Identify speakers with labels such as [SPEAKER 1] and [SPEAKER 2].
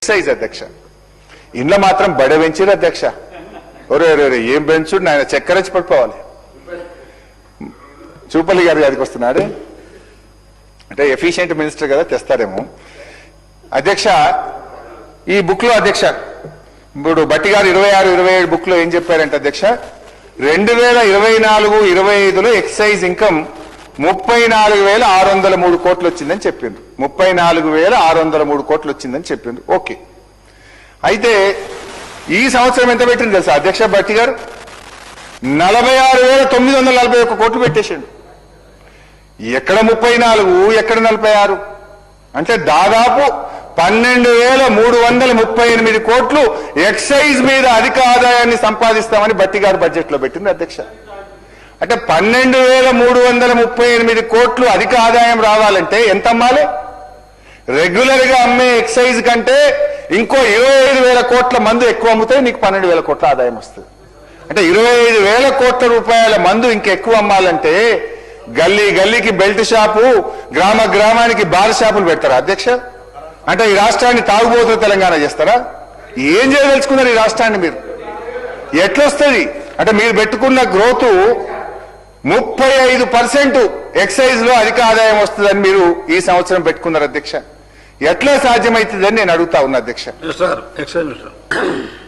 [SPEAKER 1] Excise అధ్యక్ష. ఇంట్లో మాత్రం బడ పెంచిరు అధ్యక్ష. ఒరే ఏం పెంచుడు ఆయన చక్కెరచి పడిపోవాలి. చూపల్లి గారు అదికి వస్తున్నాడు అంటే ఎఫిషియెంట్ మినిస్టర్ కదా తెస్తారేమో అధ్యక్ష. ఈ బుక్ లో అధ్యక్ష ఇప్పుడు బట్టి గారు 26-27 బుక్ లో ఏం చెప్పారంటే అధ్యక్ష 2024-25లో ఎక్సైజ్ ఇన్కమ్ 34,603 కోట్లు వచ్చిందని చెప్పిండ్రు. 34,603 కోట్లు వచ్చిందని చెప్పిండ్రు. ఓకే, అయితే ఈ సంవత్సరం ఎంత పెట్టింది తెలుసా అధ్యక్ష బట్టి గారు? 46,941 కోట్లు పెట్టేసిండు. ఎక్కడ 34 ఎక్కడ 46 అంటే దాదాపు 12,338 కోట్లు ఎక్సైజ్ మీద అధిక ఆదాయాన్ని సంపాదిస్తామని బట్టి గారు బడ్జెట్ లో పెట్టింది అధ్యక్ష. అంటే 12,338 కోట్లు అధిక ఆదాయం రావాలంటే ఎంత అమ్మాలి? రెగ్యులర్ గా అమ్మే ఎక్సైజ్ కంటే ఇంకో 25,000 కోట్ల మందు ఎక్కువ అమ్మితే నీకు 12,000 కోట్ల ఆదాయం వస్తుంది. అంటే 25,000 కోట్ల రూపాయల మందు ఇంకెక్కువ అమ్మాలంటే గల్లీ గల్లీకి బెల్ట్ షాపు, గ్రామ గ్రామానికి బార్ షాపులు పెడతారా అధ్యక్ష? అంటే ఈ రాష్ట్రాన్ని తాగుబోతున్న తెలంగాణ చేస్తారా? ఏం చేయదలుచుకున్నారు ఈ రాష్ట్రాన్ని మీరు? ఎట్లొస్తుంది అంటే మీరు పెట్టుకున్న గ్రోత్ 35% ఎక్సైజ్ లో అధిక ఆదాయం వస్తుందని మీరు ఈ సంవత్సరం పెట్టుకున్నారు అధ్యక్ష. ఎట్లా సాధ్యమవుతుందని నేను అడుగుతా ఉన్నా అధ్యక్ష.